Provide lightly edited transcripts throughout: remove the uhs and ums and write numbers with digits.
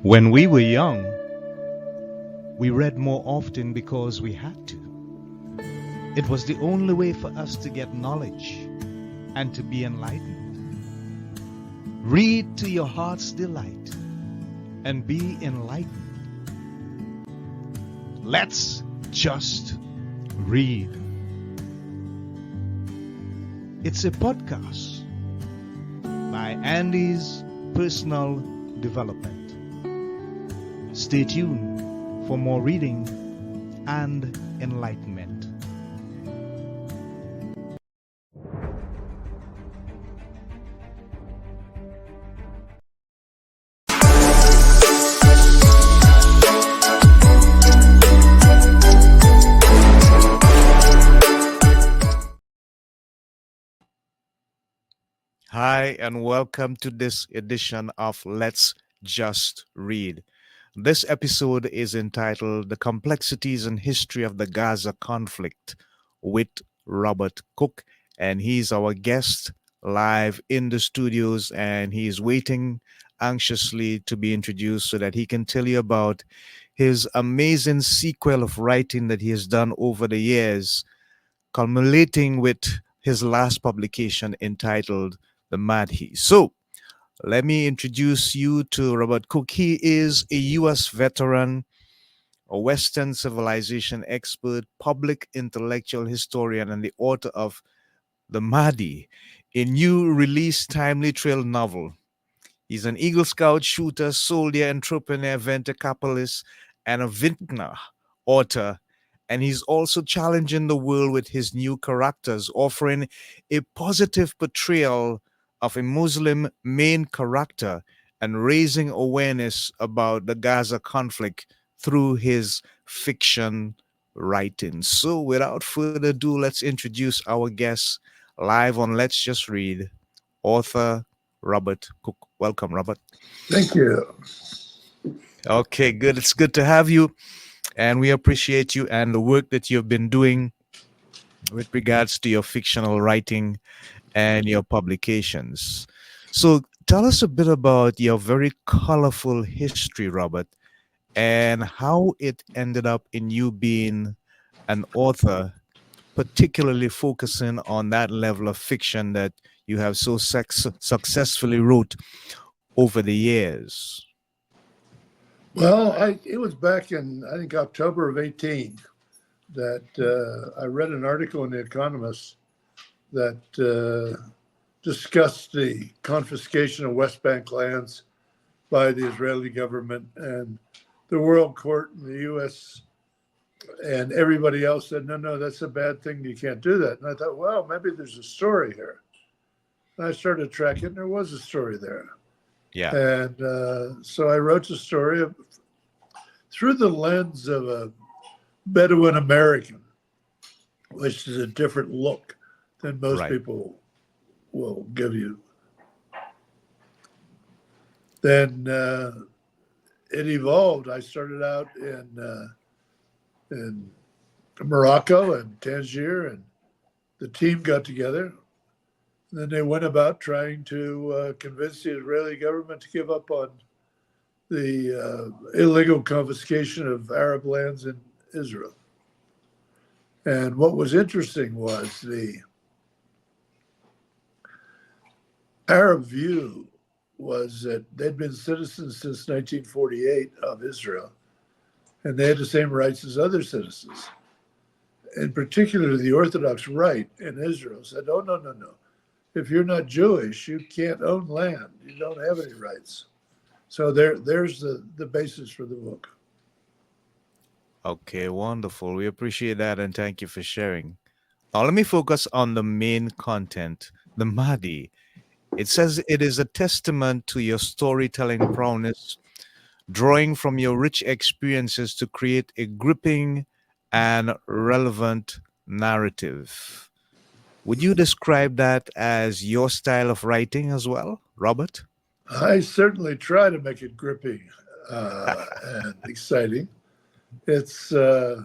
When we were young, we read more often because we had to. It was the only way for us to get knowledge and to be enlightened. Read to your heart's delight and be enlightened. Let's just read. It's a podcast by Andy's Personal Development. Stay tuned for more reading and enlightenment. Hi, and welcome to this edition of Let's Just Read. This episode is entitled The Complexities and History of the Gaza Conflict with Robert Cook, and he's our guest live in the studios, and he's waiting anxiously to be introduced so that he can tell you about his amazing sequel of writing that he has done over the years, culminating with his last publication entitled The Madhi. So, let me introduce you to Robert Cook. He is a U.S. veteran, a Western civilization expert, public intellectual historian, and the author of The Mahdi, a new release timely thrill novel. He's an Eagle Scout shooter, soldier, entrepreneur, venture capitalist, and a vintner author. And he's also challenging the world with his new characters, offering a positive portrayal of a Muslim main character and raising awareness about the Gaza conflict through his fiction writing. So, without further ado, let's introduce our guest live on Let's Just Read, author Robert Cook. Welcome, Robert. Thank you. Okay, good. It's good to have you. And we appreciate you and the work that you've been doing with regards to your fictional writing and your publications. So tell us a bit about your very colorful history, Robert, and how it ended up in you being an author, particularly focusing on that level of fiction that you have so successfully wrote over the years. Well, it was back in, I think, October of 18 that I read an article in The Economist that discussed the confiscation of West Bank lands by the Israeli government, and the World Court and the U.S. and everybody else said, no, that's a bad thing. You can't do that. And I thought, well, maybe there's a story here. And I started tracking, and there was a story there. Yeah. And so I wrote the story through the lens of a Bedouin American, which is a different look than most people will give you. Then it evolved. I started out in Morocco and Tangier, and the team got together. And then they went about trying to convince the Israeli government to give up on the illegal confiscation of Arab lands in Israel. And what was interesting was the Arab view was that they'd been citizens since 1948 of Israel, and they had the same rights as other citizens. In particular, the Orthodox right in Israel said, oh, no. If you're not Jewish, you can't own land. You don't have any rights. So there's the basis for the book. Okay, wonderful. We appreciate that and thank you for sharing. Now, let me focus on the main content, the Mahdi. It says it is a testament to your storytelling prowess, drawing from your rich experiences to create a gripping and relevant narrative. Would you describe that as your style of writing as well, Robert? I certainly try to make it gripping and exciting. It's a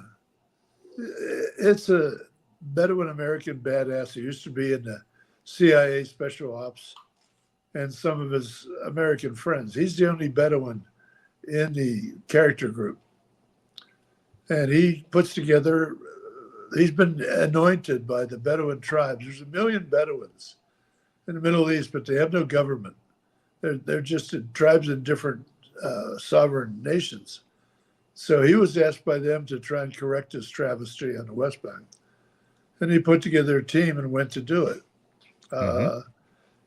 Bedouin American badass who used to be in the CIA Special Ops and some of his American friends. He's the only Bedouin in the character group, and he puts together. He's been anointed by the Bedouin tribes. There's 1 million Bedouins in the Middle East, but they have no government. They're just tribes in different sovereign nations. So he was asked by them to try and correct this travesty on the West Bank. And he put together a team and went to do it. Mm-hmm.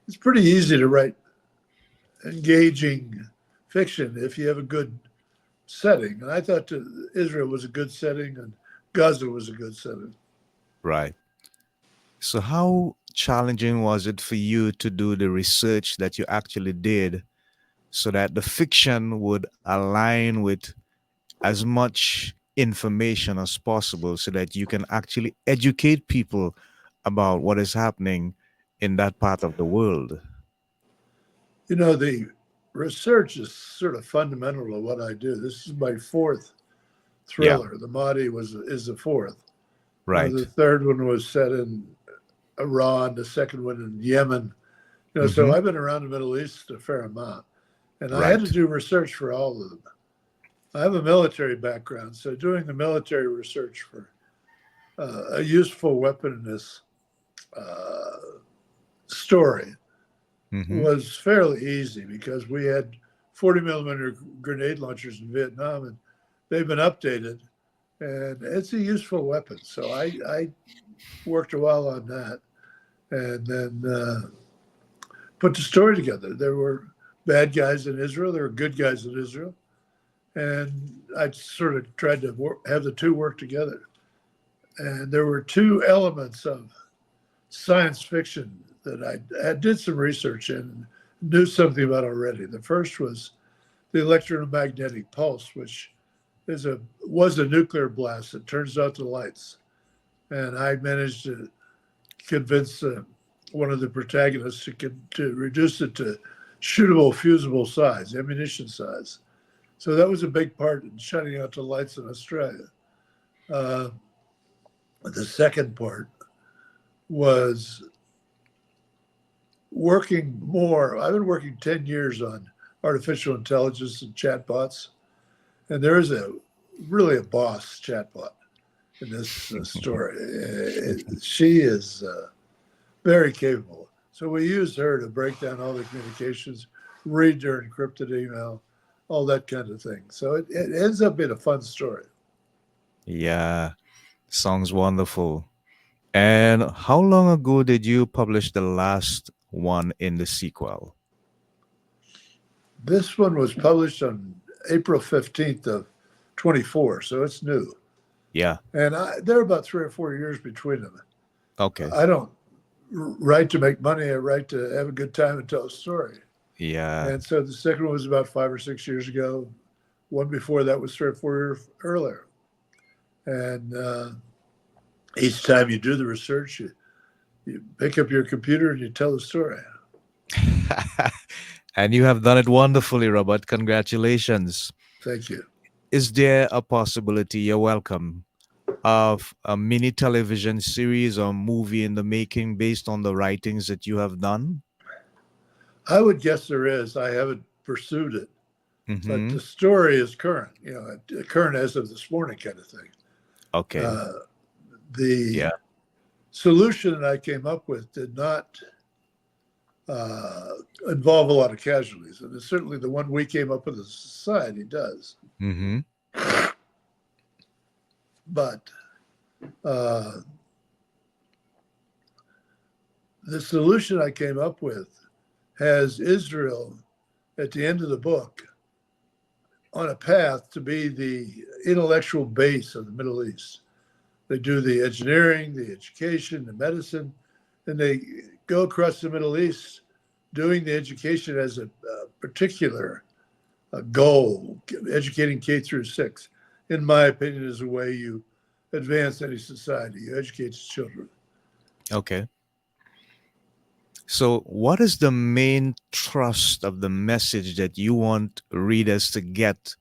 It's pretty easy to write engaging fiction if you have a good setting. And I thought Israel was a good setting and Gaza was a good setting. Right. So, how challenging was it for you to do the research that you actually did so that the fiction would align with as much information as possible so that you can actually educate people about what is happening in that part of the world? You know, the research is sort of fundamental to what I do. This is my fourth Yeah, thriller. The Mahdi is the fourth. The right. third one was set in Iran, the second one in Yemen. So Mm-hmm. I've been around the Middle East a fair amount, and I had to Right. do research for all of them. I have a military background, so doing the military research for a useful weapon in this uh, story Mm-hmm. was fairly easy because we had 40 millimeter grenade launchers in Vietnam, and they've been updated, and it's a useful weapon. So I worked a while on that, and then put the story together. There were bad guys in Israel, there were good guys in Israel, and I sort of tried to have the two work together. And there were two elements of science fiction that I did some research in and knew something about already. The first was the electromagnetic pulse, which was a nuclear blast that turns out the lights. And I managed to convince one of the protagonists to reduce it to shootable, fusible size, ammunition size. So that was a big part in shutting out the lights in Australia. Uh, the second part was working more. I've been working 10 years on artificial intelligence and chatbots, and there is really a boss chatbot in this story. She is very capable. So we used her to break down all the communications, read their encrypted email, all that kind of thing. So it ends up being a fun story. Yeah, sounds wonderful. And how long ago did you publish the last one in the sequel? This one was published on April 15th of 24, so it's new. Yeah. And there are about 3 or 4 years between them. Okay. I don't write to make money. I write to have a good time and tell a story. Yeah. And so the second one was about 5 or 6 years ago. One before that was 3 or 4 years earlier. And each time you do the research, you pick up your computer and you tell the story. And you have done it wonderfully, Robert. Congratulations. Thank you. Is there a possibility, you're welcome, of a mini television series or movie in the making based on the writings that you have done? I would guess there is. I haven't pursued it, but Mm-hmm. the story is current, current as of this morning kind of thing. Okay. Uh, the Yeah. solution that I came up with did not involve a lot of casualties. And certainly the one we came up with as a society does. Mm-hmm. But uh, the solution I came up with has Israel at the end of the book on a path to be the intellectual base of the Middle East. They do the engineering, the education, the medicine, and they go across the Middle East doing the education as a particular goal, educating K through 6. In my opinion, is a way you advance any society. You educate its children. Okay. So, what is the main thrust of the message that you want readers to get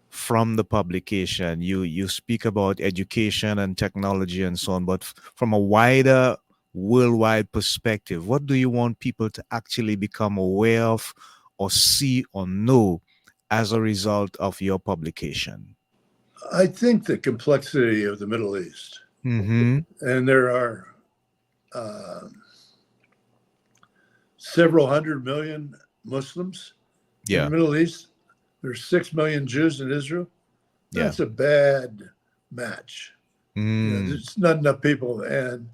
from the publication? You speak about education and technology and so on, but from a wider worldwide perspective, what do you want people to actually become aware of or see or know as a result of your publication? I think the complexity of the Middle East, Mm-hmm. and there are uh, several hundred million Muslims in the Yeah. Middle East. There's 6 million Jews in Israel. Yeah. That's a bad match. Mm. There's not enough people, and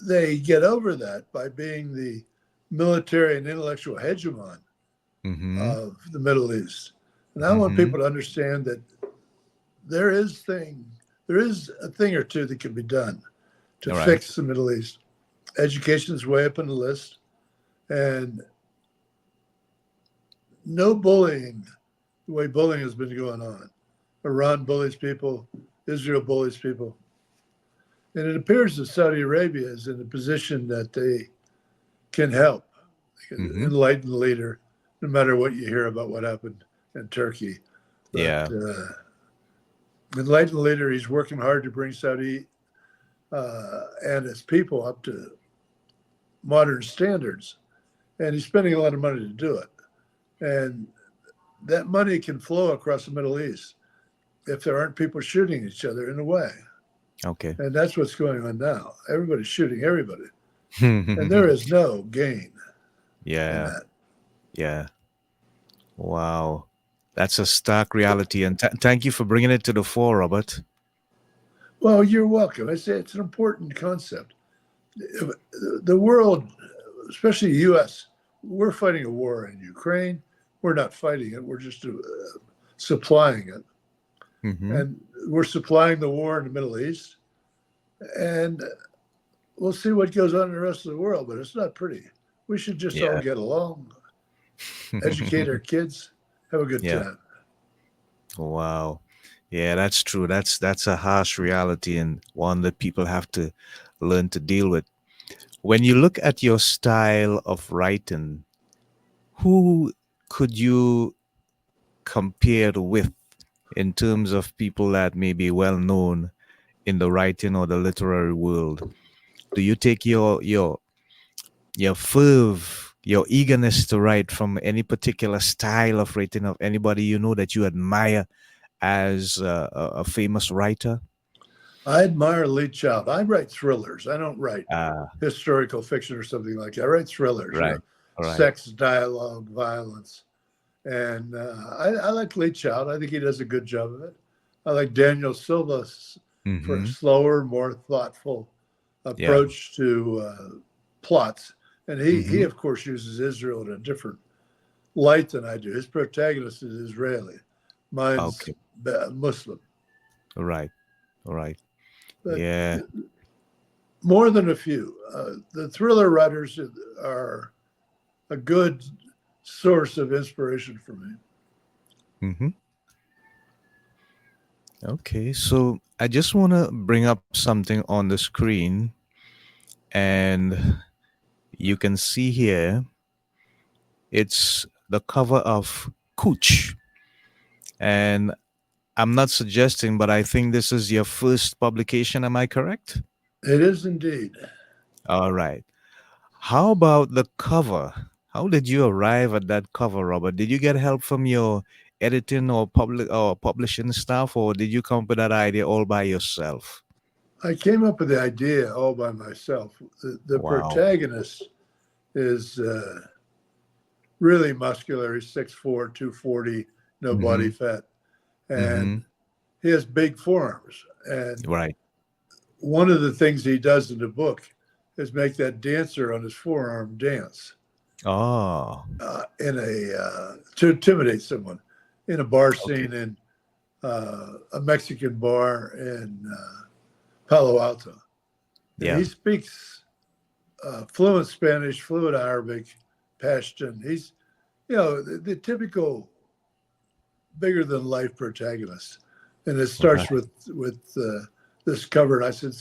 they get over that by being the military and intellectual hegemon Mm-hmm. of the Middle East. And I want Mm-hmm. people to understand that there is there is a thing or two that can be done to All right. fix the Middle East. Education is way up on the list, and no bullying the way bullying has been going on. Iran bullies people, Israel bullies people. And it appears that Saudi Arabia is in a position that they can help, they can Mm-hmm. enlighten the leader, no matter what you hear about what happened in Turkey. But Yeah. enlighten the leader, he's working hard to bring Saudi and its people up to modern standards. And he's spending a lot of money to do it. And that money can flow across the Middle East if there aren't people shooting each other in a way. Okay. And that's what's going on now. Everybody's shooting everybody. And there is no gain in Yeah. that. Yeah. Wow. That's a stark reality. And thank you for bringing it to the fore, Robert. Well, you're welcome. I say it's an important concept. The world, especially the U.S., we're fighting a war in Ukraine. We're not fighting it. We're just supplying it. Mm-hmm. And we're supplying the war in the Middle East. And we'll see what goes on in the rest of the world, but it's not pretty. We should just all Yeah. get along, educate our kids, have a good Yeah. time. Wow. Yeah, that's true. That's a harsh reality and one that people have to learn to deal with. When you look at your style of writing, who could you compare it with in terms of people that may be well known in the writing or the literary world? Do you take your fervor, your eagerness to write from any particular style of writing of anybody you know that you admire as a famous writer? I admire Lee Child. I write thrillers. I don't write Ah, historical fiction or something like that. I write thrillers, right, right. sex, dialogue, violence. And I like Lee Child. I think he does a good job of it. I like Daniel Silva for a Mm-hmm. slower, more thoughtful Yeah. approach to plots. And he, Mm-hmm. of course, uses Israel in a different light than I do. His protagonist is Israeli. Mine's Okay. Muslim. All right. All right. But Yeah. more than a few. The thriller writers are a good source of inspiration for me. Mm-hmm. Okay. So I just want to bring up something on the screen, and you can see here it's the cover of Cooch. And I'm not suggesting, but I think this is your first publication. Am I correct? It is indeed. All right. How about the cover? How did you arrive at that cover, Robert? Did you get help from your editing or publishing staff, or did you come up with that idea all by yourself? I came up with the idea all by myself. The Wow. protagonist is really muscular. He's 6'4", 240, no body Mm-hmm. fat. Mm-hmm. And he has big forearms. And Right. one of the things he does in the book is make that dancer on his forearm dance Oh. to intimidate someone in a bar Okay. scene in a Mexican bar in Palo Alto. And Yeah. he speaks fluent Spanish, fluent Arabic, Pashtun. He's, the typical bigger than life protagonist. And it starts Right. with this cover. And I said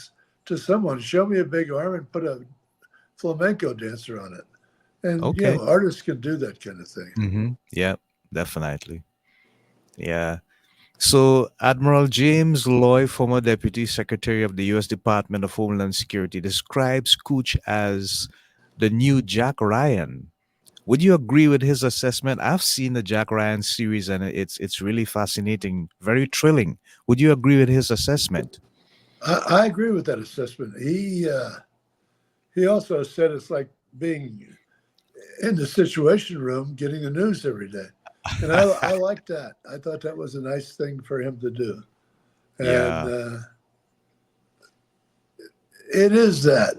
to someone, show me a big arm and put a flamenco dancer on it. And, Okay. artists can do that kind of thing. Mm-hmm. Yeah. Definitely. Yeah. So, Admiral James Loy, former Deputy Secretary of the U.S. Department of Homeland Security, describes Cooch as the new Jack Ryan, Would you agree with his assessment? I've seen the Jack Ryan series, and it's really fascinating, very thrilling. Would you agree with his assessment? I agree with that assessment. He also said it's like being in the Situation Room, getting the news every day, and I liked that. I thought that was a nice thing for him to do, and Yeah, it is that.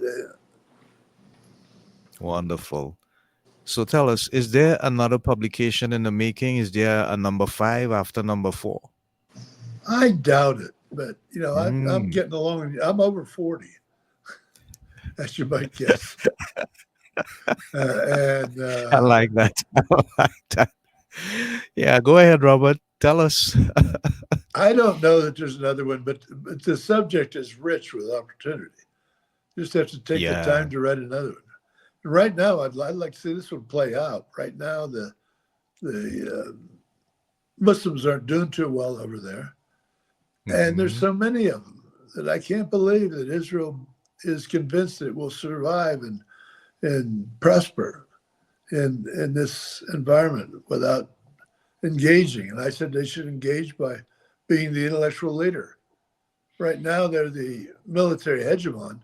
wonderful. So tell us, is there another publication in the making? Is there a number five after number four? I doubt it, but I'm Mm, getting along. I'm over 40, as you might guess, and I like that. I like that. Yeah, go ahead, Robert. Tell us. I don't know that there's another one, but the subject is rich with opportunity. You just have to take the Yeah. time to write another one. Right now, I'd like to see this one play out. Right now, the Muslims aren't doing too well over there, and there's Hmm. so many of them that I can't believe that Israel is convinced it will survive and prosper in this environment without engaging. And I said they should engage by being the intellectual leader. Right now, they're the military hegemon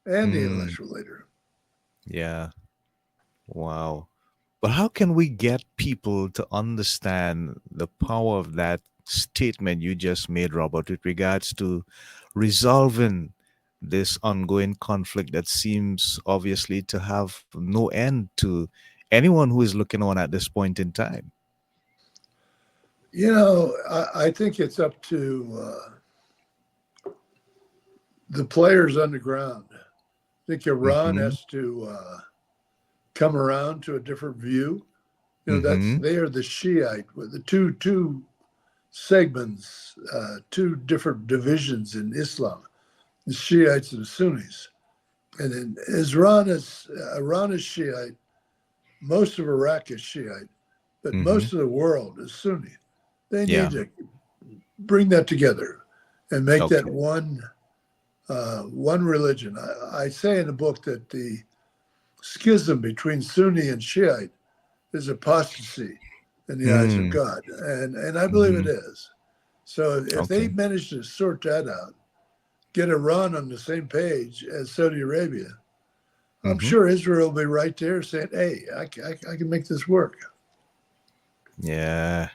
and the Mm, intellectual leader. yeah. Wow. But how can we get people to understand the power of that statement you just made, Robert, with regards to resolving this ongoing conflict that seems obviously to have no end to anyone who is looking on at this point in time? I think it's up to the players on the ground. I think Iran Mm-hmm. has to come around to a different view. That's Mm-hmm. they are the Shiite with the two segments, two different divisions in Islam: the Shiites and the Sunnis. And then Iran is Shiite. Most of Iraq is Shiite, but Mm-hmm. most of the world is Sunni. They need Yeah. to bring that together and make that Okay. one religion. I say in the book that the schism between Sunni and Shiite is apostasy in the eyes of Mm. God, and I believe it Mm-hmm. is. So if they Okay. manage to sort that out, get Iran on the same page as Saudi Arabia, I'm Mm-hmm. sure Israel will be right there saying, "Hey, I can make this work." Yeah.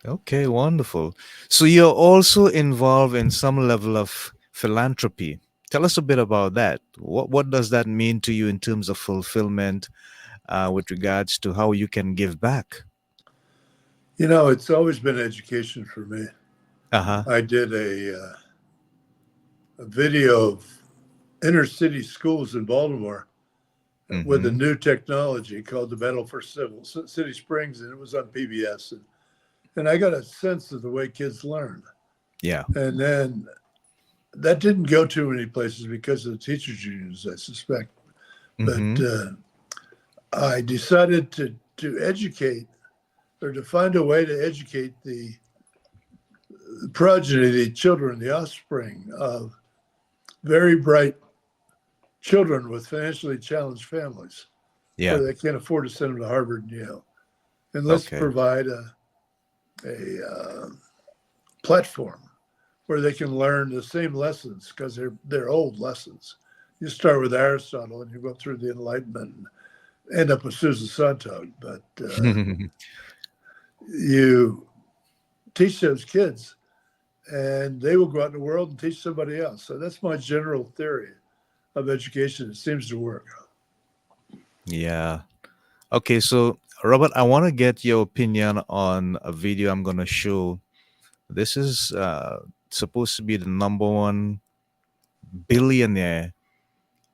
Okay, wonderful. So you're also involved in some level of philanthropy. Tell us a bit about that. What does that mean to you in terms of fulfillment, with regards to how you can give back? It's always been education for me. Uh huh. I did a video of inner city schools in Baltimore with a Mm-hmm. new technology called the Battle for City Springs, and it was on PBS. And I got a sense of the way kids learn. Yeah. And then that didn't go too many places because of the teachers' unions, I suspect. But Mm-hmm. I decided to educate or to find a way to educate the progeny, the children, the offspring of very bright children with financially challenged families Yeah. where they can't afford to send them to Harvard and Yale. And let's Okay. provide a platform where they can learn the same lessons because they're old lessons. You start with Aristotle and you go through the Enlightenment and end up with Susan Sontag, but you teach those kids and they will go out in the world and teach somebody else. So that's my general theory of education. It seems to work. Yeah. Okay. So Robert, I want to get your opinion on a video I'm going to show. This is supposed to be the number one billionaire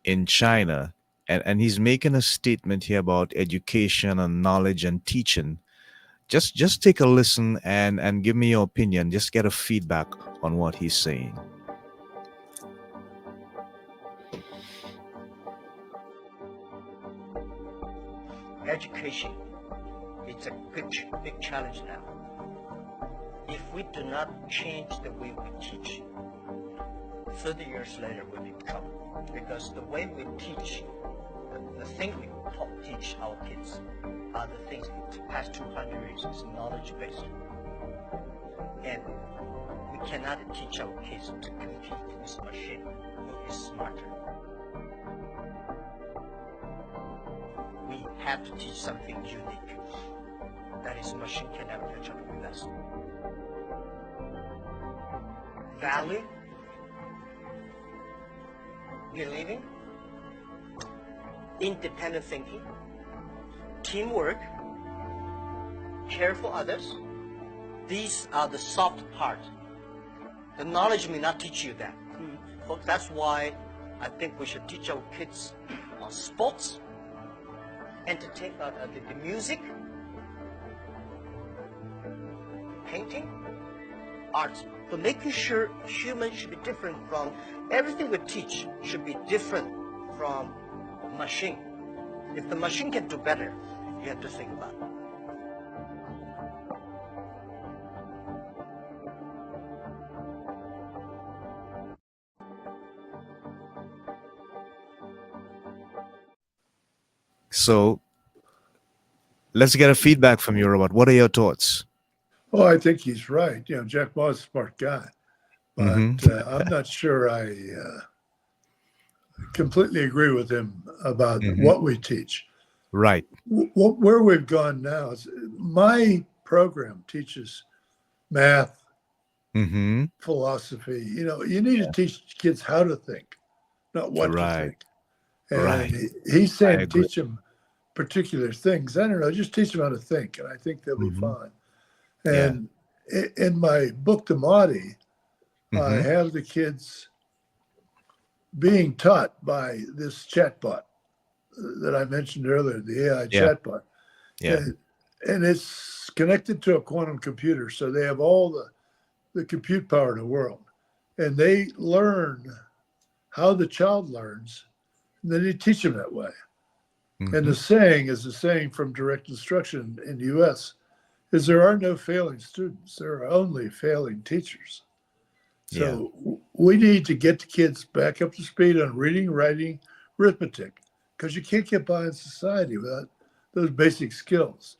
in China, and he's making a statement here about education and knowledge and teaching. Just take a listen and give me your opinion. Just get a feedback on what he's saying. Education, it's a big challenge now. If we do not change the way we teach, 30 years later we become, because the way we teach, the thing we teach our kids are the things the past 200 years is knowledge based. And we cannot teach our kids to compete with machine who is smarter. We have to teach something unique. That is, machine can never catch up with us. Value, believing, independent thinking, teamwork, care for others. These are the soft part. The knowledge may not teach you that. Folks, that's why I think we should teach our kids sports, the music, painting, arts. But making sure humans should be different from everything we teach should be different from machine. If the machine can do better, you have to think about it. So let's get a feedback from you, Robert. What are your thoughts? Oh, I think he's right. Jack Ma is a smart guy, but I'm not sure I completely agree with him about what we teach. Right. Where we've gone now is my program teaches math, philosophy. You need to teach kids how to think, not what to think. And Right. he's saying teach them particular things. I don't know, just teach them how to think, and I think they'll be fine. And in my book, The Mahdi, I have the kids being taught by this chatbot that I mentioned earlier, the AI chatbot. Yeah. And it's connected to a quantum computer. So they have all the compute power in the world. And they learn how the child learns, and then you teach them that way. And the saying is the saying from direct instruction in the US is there are no failing students. There are only failing teachers. So we need to get the kids back up to speed on reading, writing, arithmetic, because you can't get by in society without those basic skills.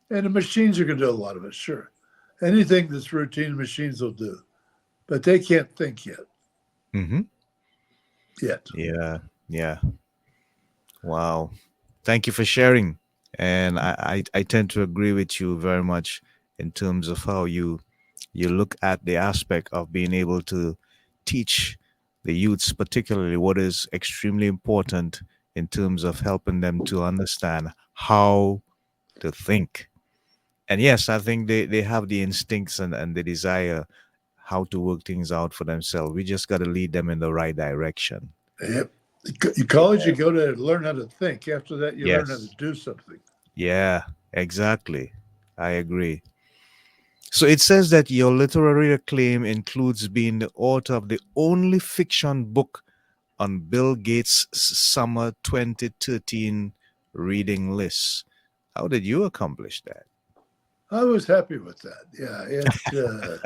And the machines are going to do a lot of it, sure. Anything that's routine, machines will do. But they can't think yet. Yet. Yeah. Wow. Thank you for sharing. And I tend to agree with you very much in terms of how you look at the aspect of being able to teach the youths, particularly what is extremely important in terms of helping them to understand how to think. And yes, I think they have the instincts and the desire how to work things out for themselves. We just got to lead them in the right direction. Yep. College, you go to learn how to think. After that, you learn how to do something. Yeah, exactly. I agree. So it says that your literary acclaim includes being the author of the only fiction book on Bill Gates' summer 2013 reading list. How did you accomplish that? I was happy with that. Yeah,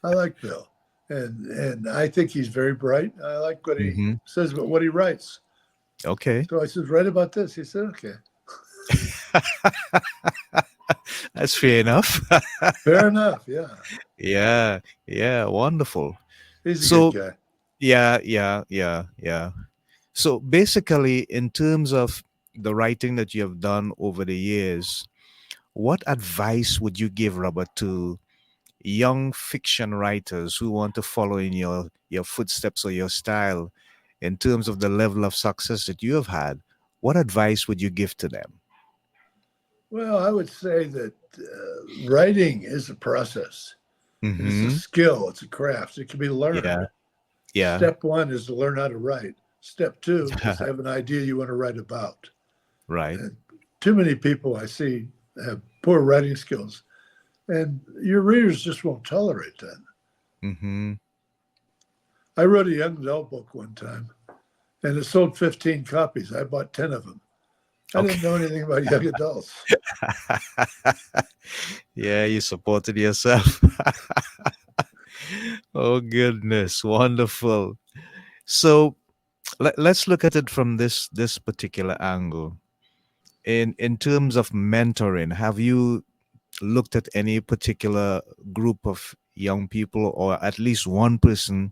I like Bill, and I think he's very bright. I like what he says about what he writes. Okay. So I said, write about this. He said, okay. That's fair enough. Fair enough. Yeah. Yeah. Wonderful. He's a good guy. Yeah. So basically, in terms of the writing that you have done over the years, what advice would you give, Robert, to young fiction writers who want to follow in your footsteps or your style in terms of the level of success that you have had? What advice would you give to them? Well, I would say that writing is a process. It's a skill. It's a craft. It can be learned. Yeah. Step one is to learn how to write. Step two is to have an idea you want to write about. Right. And too many people I see have poor writing skills, and your readers just won't tolerate that. I wrote a young adult book one time, and it sold 15 copies. I bought 10 of them. I didn't know anything about young adults. Yeah, you supported yourself. Oh, goodness. Wonderful. So let's look at it from this particular angle. in terms of mentoring, have you looked at any particular group of young people or at least one person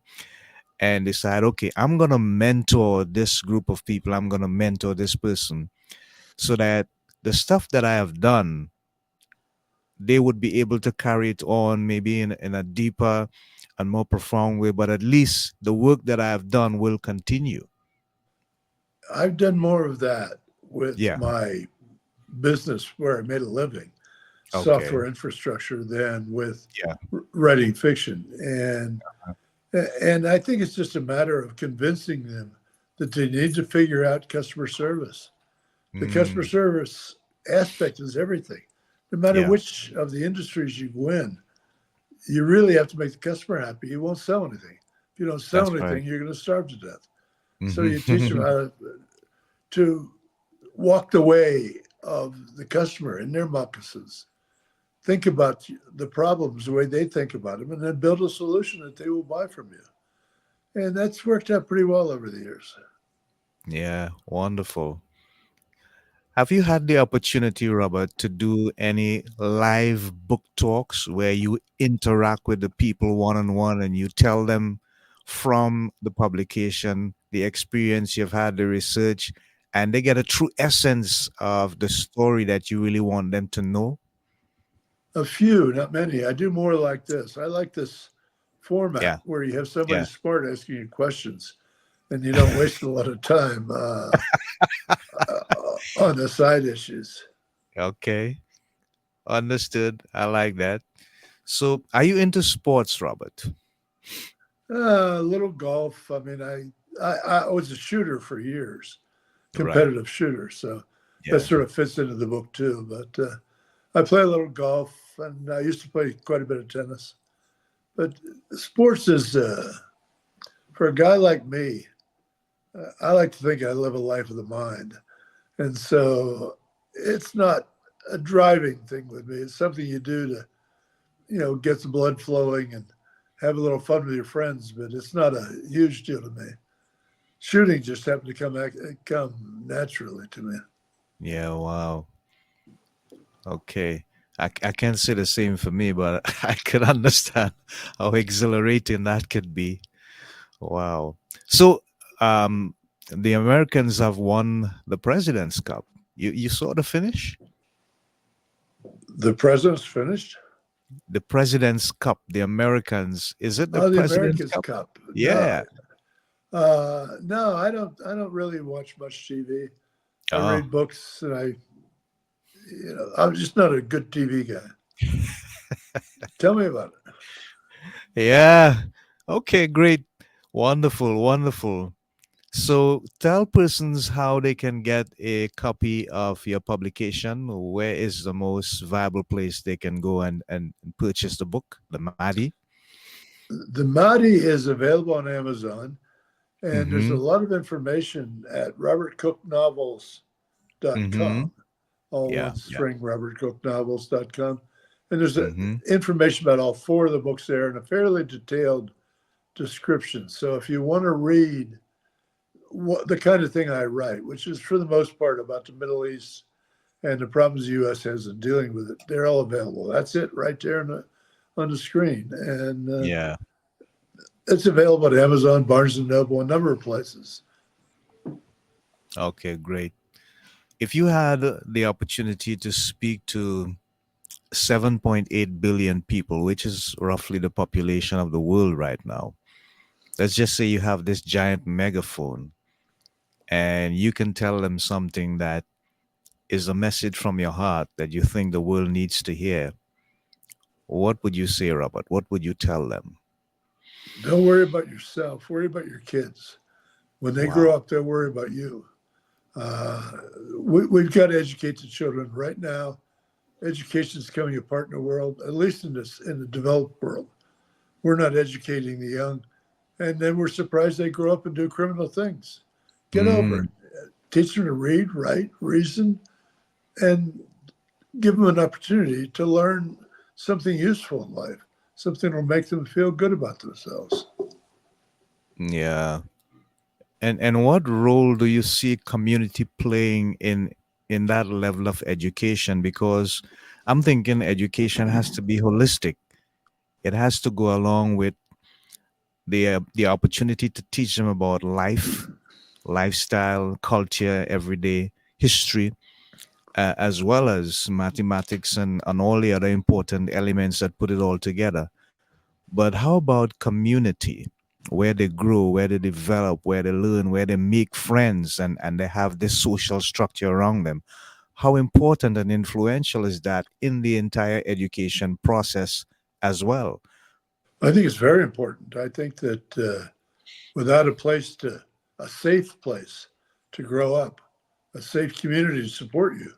and decide, okay, I'm going to mentor this group of people, I'm going to mentor this person so that the stuff that I have done, they would be able to carry it on maybe in a deeper and more profound way, but at least the work that I have done will continue. I've done more of that with Yeah. my business where I made a living, Okay. software infrastructure, than with Yeah. writing fiction. And I think it's just a matter of convincing them that they need to figure out customer service. The customer Mm, service aspect is everything. No matter yeah, which of the industries you go in, you really have to make the customer happy. You won't sell anything. If you don't that's sell right. anything, you're going to starve to death. So you teach them Hmm. how to walk the way of the customer in their moccasins. Think about the problems the way they think about them, and then build a solution that they will buy from you. And that's worked out pretty well over the years. Yeah, wonderful. Have you had the opportunity, Robert, to do any live book talks where you interact with the people one on one and you tell them from the publication, the experience you've had, the research, and they get a true essence of the story that you really want them to know? A few, not many. I do more like this. I like this format Yeah, where you have somebody yeah. smart asking you questions and you don't waste a lot of time on the side issues. Okay, understood. I like that. So, are you into sports, Robert? A little golf. I mean, I was a shooter for years, Right. competitive shooter. So that Yeah. sort of fits into the book too. But I play a little golf, and I used to play quite a bit of tennis. But sports is, for a guy like me, I like to think I live a life of the mind. And so it's not a driving thing with me. It's something you do to, get the blood flowing and have a little fun with your friends, but it's not a huge deal to me. Shooting just happened to come naturally to me. Yeah, wow. Okay. I can't say the same for me, but I can understand how exhilarating that could be. Wow. So, um, the Americans have won the President's Cup. You saw the finish? The president's finished. The President's Cup, the Americans. Is it the Oh, the President's America's Cup? Cup. No, Yeah. no, I don't. I don't really watch much TV. I Oh, read books, and I'm just not a good TV guy. Tell me about it. yeah. Okay, great. Wonderful, wonderful. So tell persons how they can get a copy of your publication. Where is the most viable place they can go and purchase the book, the Mahdi? The Mahdi is available on Amazon, and there's a Mm-hmm. lot of information at Mm-hmm. robertcooknovels.com, all Yeah, one yeah. string, robertcooknovels.com. And there's Mm-hmm. information about all four of the books there and a fairly detailed description. So if you want to read what the kind of thing I write, which is for the most part about the Middle East and the problems the U.S. has in dealing with it, they're all available. That's it right there on the screen. And Yeah. it's available at Amazon, Barnes and Noble, a number of places. Okay, great. If you had the opportunity to speak to 7.8 billion people, which is roughly the population of the world right now, let's just say you have this giant megaphone and you can tell them something that is a message from your heart that you think the world needs to hear, what would you say, Robert? What would you tell them? Don't worry about yourself. Worry about your kids. When they grow Wow. up, they'll worry about you. Uh, we've got to educate the children right now. Education is coming apart in the world, at least in the developed world. We're not educating the young, and then we're surprised they grow up and do criminal things. Get over Mm, it. Teach them to read, write, reason, and give them an opportunity to learn something useful in life, something that will make them feel good about themselves. yeah. And what role do you see community playing in that level of education, because I'm thinking education has to be holistic. It has to go along with the opportunity to teach them about life, lifestyle, culture, everyday history, as well as mathematics and all the other important elements that put it all together. But how about community, where they grow, where they develop, where they learn, where they make friends, and they have this social structure around them? How important and influential is that in the entire education process as well? I think it's very important. I think that without a safe place to grow up, a safe community to support you,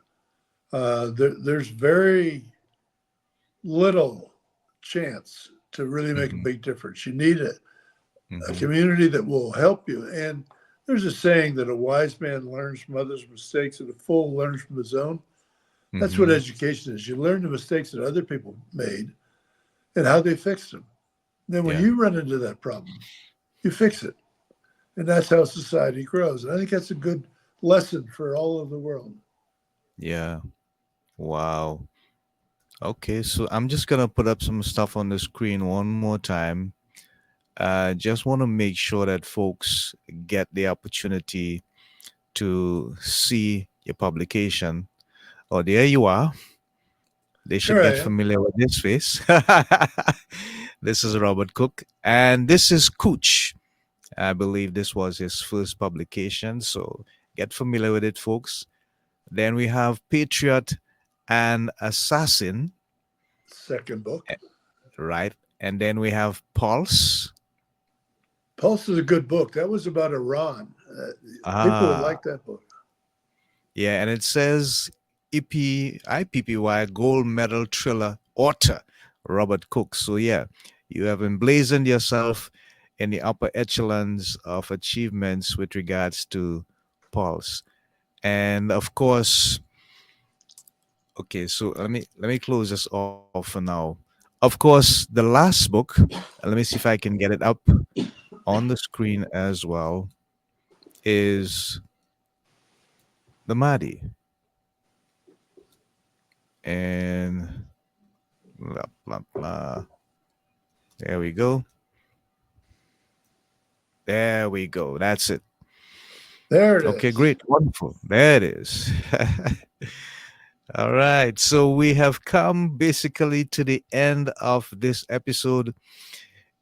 there's very little chance to really make a Hmm. big difference. You need a Hmm. community that will help you. And there's a saying that a wise man learns from others' mistakes and a fool learns from his own. That's what Hmm. education is. You learn the mistakes that other people made and how they fixed them. Then when Yeah. you run into that problem, you fix it. And that's how society grows. And I think that's a good lesson for all of the world. Yeah. Wow. Okay, so I'm just gonna put up some stuff on the screen one more time. Just want to make sure that folks get the opportunity to see your publication. Oh, there you are. They should Here I get am. familiar with this face. This is Robert Cook, and this is Cooch. I believe this was his first publication, so get familiar with it, folks. Then we have Patriot and Assassin, Second book. eh, right? And then we have Pulse. Pulse is a good book. That was about Iran. People would Ah, like that book. yeah, and it says IPPY Gold Medal Thriller author Robert Cook. So yeah, you have emblazoned yourself in the upper echelons of achievements with regards to Pulse. And of course, okay, so let me close this off for now. Of course, the last book, let me see if I can get it up on the screen as well, is The Mahdi. And blah blah blah. There we go. There we go. That's it. There it Okay, is. great. Wonderful. There it is. All right. So we have come basically to the end of this episode.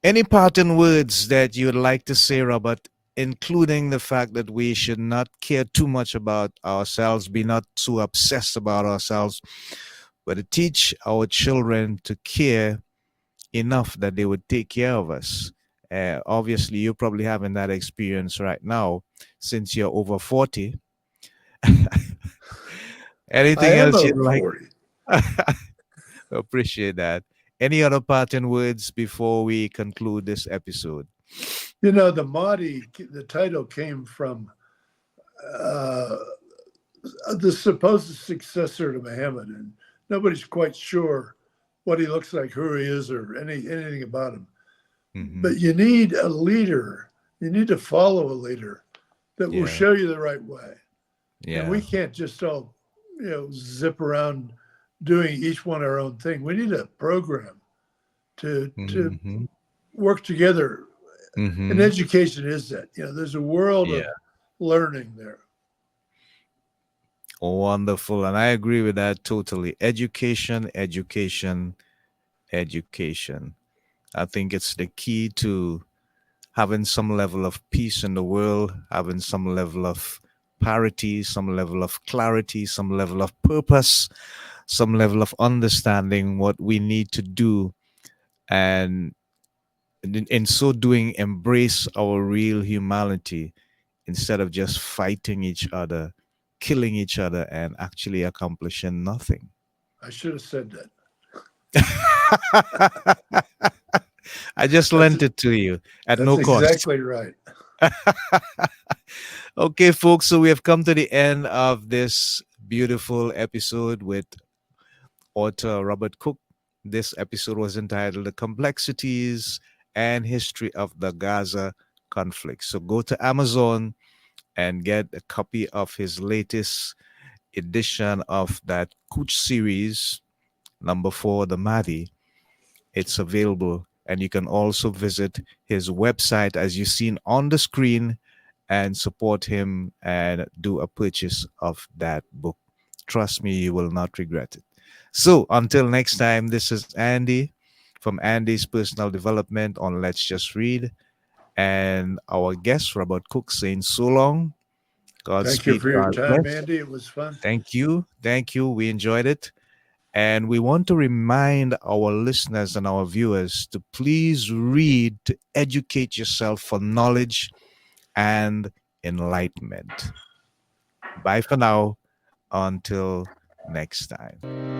Any parting words that you would like to say, Robert, including the fact that we should not care too much about ourselves, be not too obsessed about ourselves, but to teach our children to care enough that they would take care of us. Obviously, you're probably having that experience right now since you're over 40. I Anything am else you'd over like? 40. Appreciate that. Any other parting words before we conclude this episode? You know, the Mahdi, the title came from uh, the supposed successor to Muhammad, and nobody's quite sure what he looks like, who he is, or anything about him. Hmm. But you need a leader. You need to follow a leader that will Yeah, show you the right way. And we yeah. can't just all, zip around doing each one our own thing. We need a program to Hmm. work together. And Hmm. education is that. There's a world Yeah. of learning there. Wonderful. And I agree with that totally. Education, education, education. I think it's the key to having some level of peace in the world, having some level of parity, some level of clarity, some level of purpose, some level of understanding what we need to do, and in so doing, embrace our real humanity instead of just fighting each other, killing each other, and actually accomplishing nothing. I should have said that. I just That's lent it to you at that's no cost. exactly right. Okay, folks, so we have come to the end of this beautiful episode with author Robert Cook. This episode was entitled The Complexities and History of the Gaza Conflict. So go to Amazon and get a copy of his latest edition of that Kuch series, number 4, the Mahdi. It's available, and you can also visit his website as you've seen on the screen and support him and do a purchase of that book. Trust me, you will not regret it. So, until next time, this is Andy from Andy's Personal Development on Let's Just Read, and our guest, Robert Cook, saying so long. Thank you Godspeed. for your God time, bless. Andy. It was fun. Thank you. Thank you. We enjoyed it. And we want to remind our listeners and our viewers to please read to educate yourself for knowledge and enlightenment. Bye for now. Until next time.